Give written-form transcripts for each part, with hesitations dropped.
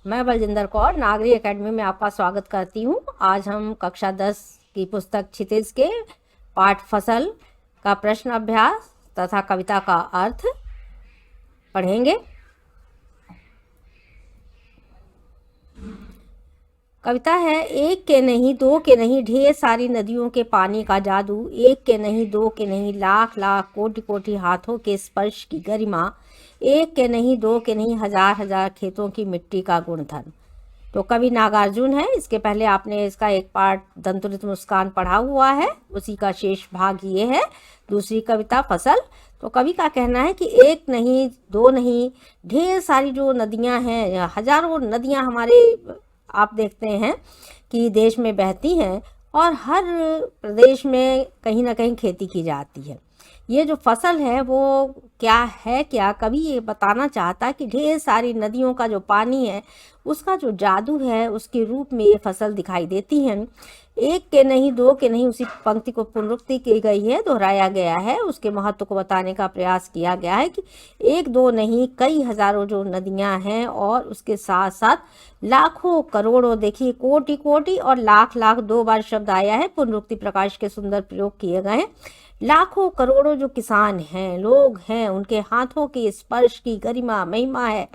मैं बलजिंदर कौर नागरी एकेडमी में आपका स्वागत करती हूँ। आज हम कक्षा 10 की पुस्तक क्षितिज के पाठ फसल का प्रश्न अभ्यास तथा कविता का अर्थ पढ़ेंगे। कविता है, एक के नहीं दो के नहीं ढेर सारी नदियों के पानी का जादू, एक के नहीं दो के नहीं लाख लाख कोटि कोटि हाथों के स्पर्श की गरिमा, एक के नहीं दो के नहीं हजार हजार खेतों की मिट्टी का गुणधर्म। तो कवि नागार्जुन है। इसके पहले आपने इसका एक पार्ट दंतुलित मुस्कान पढ़ा हुआ है, उसी का शेष भाग ये है दूसरी कविता फसल। तो कवि का कहना है कि एक नहीं दो नहीं ढेर सारी जो नदियां हैं, हजारों नदियां हमारे आप देखते हैं कि देश में बहती हैं और हर प्रदेश में कहीं ना कहीं खेती की जाती है। ये जो फसल है वो क्या है, क्या कवि ये बताना चाहता है कि ढेर सारी नदियों का जो पानी है उसका जो जादू है उसके रूप में ये फसल दिखाई देती है। एक के नहीं दो के नहीं, उसी पंक्ति को पुनरुक्ति की गई है, दोहराया गया है, उसके महत्व को बताने का प्रयास किया गया है कि एक दो नहीं कई हजारों जो नदियां हैं और उसके साथ साथ लाखों करोड़ों, देखिए कोटि कोटि और लाख लाख दो बार शब्द आया है, पुनरुक्ति प्रकाश के सुंदर प्रयोग किए गए हैं। लाखों करोड़ों जो किसान हैं, लोग हैं, उनके हाथों के स्पर्श की गरिमा महिमा है,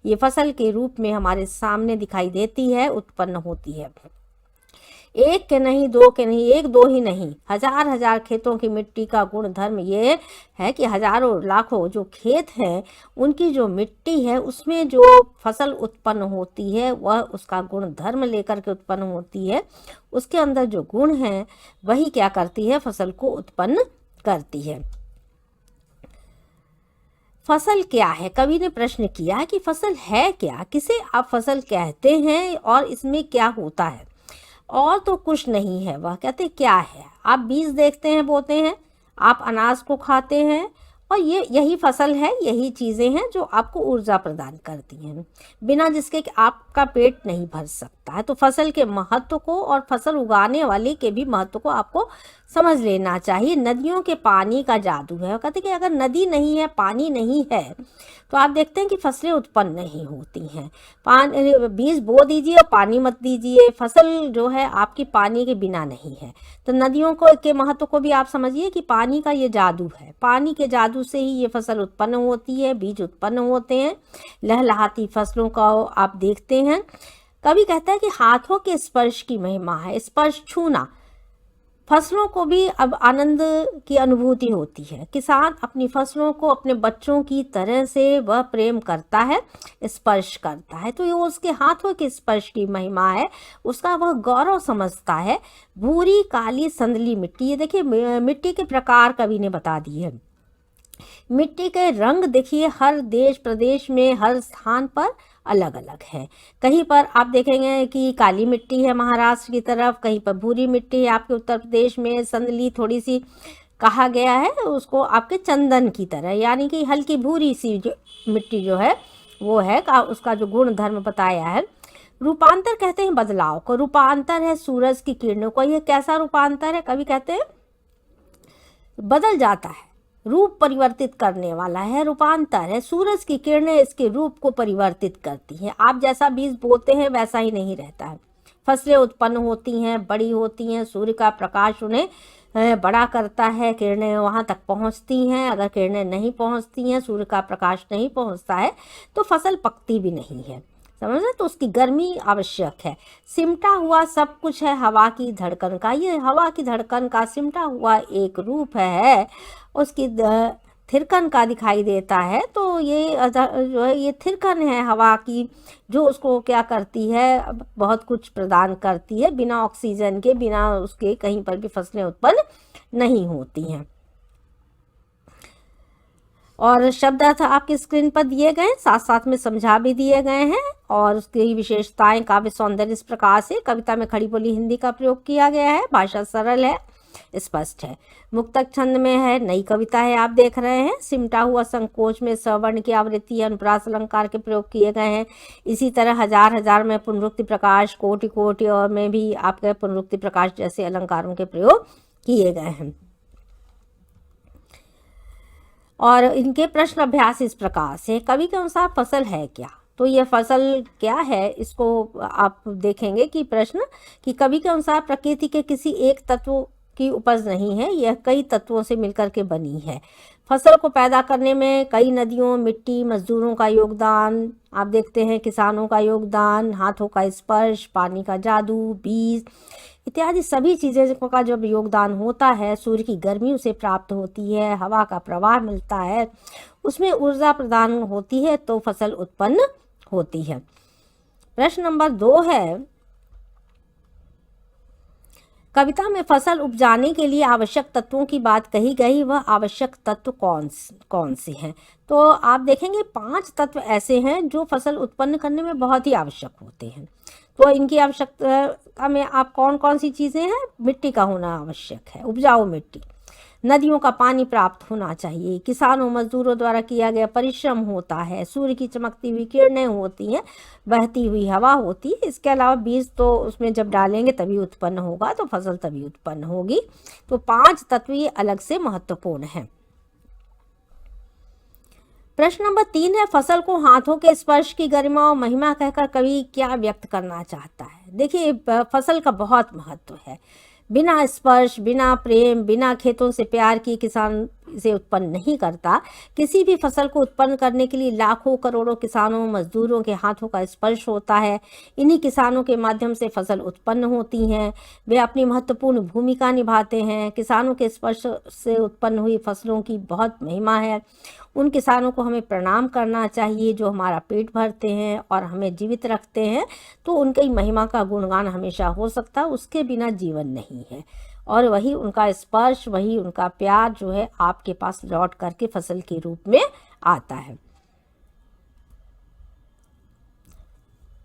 ये फसल के रूप में हमारे सामने दिखाई देती है, उत्पन्न होती है। एक के नहीं दो के नहीं, एक दो ही नहीं, हजार हजार खेतों की मिट्टी का गुण धर्म ये है कि हजारों लाखों जो खेत हैं उनकी जो मिट्टी है उसमें जो फसल उत्पन्न होती है वह उसका गुण धर्म लेकर के उत्पन्न होती है। उसके अंदर जो गुण है वही क्या करती है, फसल को उत्पन्न करती है। फसल क्या है? कवि ने प्रश्न किया कि फसल है क्या, किसे आप फसल कहते हैं और इसमें क्या होता है। और तो कुछ नहीं है, वह कहते क्या है। आप बीज देखते हैं, बोते हैं, आप अनाज को खाते हैं और ये यही फसल है, यही चीज़ें हैं जो आपको ऊर्जा प्रदान करती हैं, बिना जिसके कि आपका पेट नहीं भर सकता है। तो फसल के महत्व को और फसल उगाने वाले के भी महत्व को आपको समझ लेना चाहिए। नदियों के पानी का जादू है। कहते कि अगर नदी नहीं है, पानी नहीं है, तो आप देखते हैं कि फसलें उत्पन्न नहीं होती हैं। पानी बीज बो दीजिए और पानी मत दीजिए, फसल जो है आपकी पानी के बिना नहीं है। तो नदियों को के महत्व को भी आप समझिए कि पानी का ये जादू है, पानी के जादू से ही ये फसल उत्पन्न होती है, बीज उत्पन्न होते हैं। लहलहाती फसलों का आप देखते हैं। कवि कहता है कि हाथों के स्पर्श की महिमा है, स्पर्श छूना। फसलों को भी अब आनंद की अनुभूति होती है। किसान अपनी फसलों को अपने बच्चों की तरह से वह प्रेम करता है, स्पर्श करता है, तो ये उसके हाथों के स्पर्श की महिमा है, उसका वह गौरव समझता है। भूरी काली संदली मिट्टी, ये देखिए मिट्टी के प्रकार कवि ने बता दिए। मिट्टी के रंग देखिए हर देश प्रदेश में हर स्थान पर अलग अलग है। कहीं पर आप देखेंगे कि काली मिट्टी है महाराष्ट्र की तरफ, कहीं पर भूरी मिट्टी है आपके उत्तर प्रदेश में, संदली थोड़ी सी कहा गया है उसको आपके चंदन की तरह, यानी कि हल्की भूरी सी जो मिट्टी जो है वो है का उसका जो गुण धर्म बताया है। रूपांतर कहते हैं बदलाव को, रूपांतर है सूरज की किरणों को। ये कैसा रूपांतर है? कवि कहते हैं बदल जाता है, रूप परिवर्तित करने वाला है, रूपांतर है। सूरज की किरणें इसके रूप को परिवर्तित करती हैं। आप जैसा बीज बोते हैं वैसा ही नहीं रहता है। फसलें उत्पन्न होती हैं, बड़ी होती हैं, सूर्य का प्रकाश उन्हें बड़ा करता है, किरणें वहां तक पहुंचती हैं। अगर किरणें नहीं पहुंचती हैं, सूर्य का प्रकाश नहीं पहुंचता है, तो फसल पकती भी नहीं है, समझ रहे? तो उसकी गर्मी आवश्यक है। सिमटा हुआ सब कुछ है हवा की धड़कन का, ये हवा की धड़कन का सिमटा हुआ एक रूप है, उसकी थिरकन का दिखाई देता है। तो ये जो है ये थिरकन है हवा की, जो उसको क्या करती है, बहुत कुछ प्रदान करती है। बिना ऑक्सीजन के, बिना उसके कहीं पर भी फसलें उत्पन्न नहीं होती हैं। और शब्द अर्थ आपकी स्क्रीन पर दिए गए, साथ साथ में समझा भी दिए गए हैं, और उसकी विशेषताएं, काव्य सौंदर्य इस प्रकार से। कविता में खड़ी बोली हिंदी का प्रयोग किया गया है, भाषा सरल है, स्पष्ट है, मुक्तक छंद में है, नई कविता है आप देख रहे हैं। सिमटा हुआ संकोच में सवर्ण की आवृत्ति, अनुप्रास अलंकार के प्रयोग किए गए हैं। इसी तरह हजार हजार में पुनरुक्ति प्रकाश, कोटि कोटि और में भी आपके पुनरुक्ति प्रकाश जैसे अलंकारों के प्रयोग किए गए हैं। और इनके प्रश्न अभ्यास इस प्रकार से। कवि के अनुसार फसल है क्या? तो यह फसल क्या है, इसको आप देखेंगे कि प्रश्न कि कवि के अनुसार प्रकृति के किसी एक तत्व की उपज नहीं है, यह कई तत्वों से मिलकर के बनी है। फसल को पैदा करने में कई नदियों, मिट्टी, मजदूरों का योगदान आप देखते हैं, किसानों का योगदान, हाथों का स्पर्श, पानी का जादू, बीज इत्यादि सभी चीज़ें का जब योगदान होता है, सूर्य की गर्मी उसे प्राप्त होती है, हवा का प्रवाह मिलता है, उसमें ऊर्जा प्रदान होती है, तो फसल उत्पन्न होती है। प्रश्न नंबर 2 है, कविता में फसल उपजाने के लिए आवश्यक तत्वों की बात कही गई, वह आवश्यक तत्व कौन से हैं? तो आप देखेंगे 5 तत्व ऐसे हैं जो फसल उत्पन्न करने में बहुत ही आवश्यक होते हैं। तो इनकी आवश्यकता में आप कौन कौन सी चीज़ें हैं? मिट्टी का होना आवश्यक है, उपजाऊ मिट्टी, नदियों का पानी प्राप्त होना चाहिए, किसानों मजदूरों द्वारा किया गया परिश्रम होता है, सूर्य की चमकती हुई किरणें होती हैं, बहती हुई हवा होती है। इसके अलावा बीज तो उसमें जब डालेंगे तभी उत्पन्न होगा, तो फसल तभी उत्पन्न होगी। तो 5 तत्व ये अलग से महत्वपूर्ण हैं। प्रश्न नंबर 3 है, फसल को हाथों के स्पर्श की गरिमा और महिमा कहकर कवि क्या व्यक्त करना चाहता है? देखिए, फसल का बहुत महत्व है। बिना स्पर्श, बिना प्रेम, बिना खेतों से प्यार किए किसान इसे उत्पन्न नहीं करता। किसी भी फसल को उत्पन्न करने के लिए लाखों करोड़ों किसानों मजदूरों के हाथों का स्पर्श होता है। इन्हीं किसानों के माध्यम से फसल उत्पन्न होती हैं, वे अपनी महत्वपूर्ण भूमिका निभाते हैं। किसानों के स्पर्श से उत्पन्न हुई फसलों की बहुत महिमा है। उन किसानों को हमें प्रणाम करना चाहिए जो हमारा पेट भरते हैं और हमें जीवित रखते हैं। तो उनकी महिमा का गुणगान हमेशा हो सकता है, उसके बिना जीवन नहीं है। और वही उनका स्पर्श, वही उनका प्यार जो है आपके पास लौट करके फसल के रूप में आता है।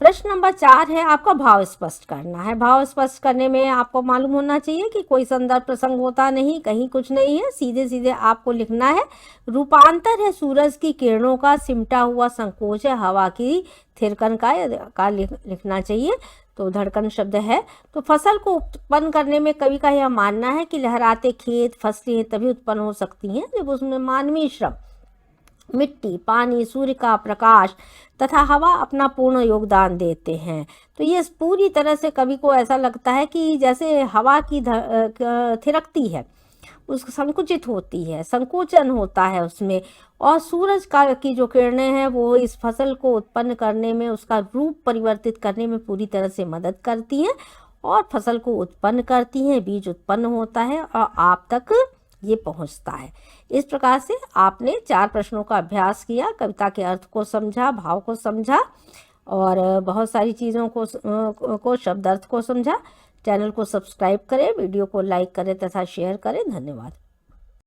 प्रश्न नंबर 4 है, आपका भाव स्पष्ट करना है। भाव स्पष्ट करने में आपको मालूम होना चाहिए कि कोई संदर्भ प्रसंग होता नहीं, कहीं कुछ नहीं है, सीधे सीधे आपको लिखना है। रूपांतर है सूरज की किरणों का, सिमटा हुआ संकोच है हवा की थिरकन का लिखना चाहिए। तो धड़कन शब्द है। तो फसल को उत्पन्न करने में कवि का यह मानना है कि लहराते खेत, फसलें तभी उत्पन्न हो सकती हैं जब उसमें मानवीय श्रम, मिट्टी, पानी, सूर्य का प्रकाश तथा हवा अपना पूर्ण योगदान देते हैं। तो ये पूरी तरह से कवि को ऐसा लगता है कि जैसे हवा की थिरकती है, उसको संकुचित होती है, संकोचन होता है उसमें, और सूरज की जो किरणें हैं वो इस फसल को उत्पन्न करने में, उसका रूप परिवर्तित करने में पूरी तरह से मदद करती हैं और फसल को उत्पन्न करती हैं। बीज उत्पन्न होता है और आप तक ये पहुंचता है। इस प्रकार से आपने 4 प्रश्नों का अभ्यास किया, कविता के अर्थ को समझा, भाव को समझा और बहुत सारी चीज़ों को शब्दार्थ को समझा। चैनल को सब्सक्राइब करें, वीडियो को लाइक करें तथा शेयर करें। धन्यवाद।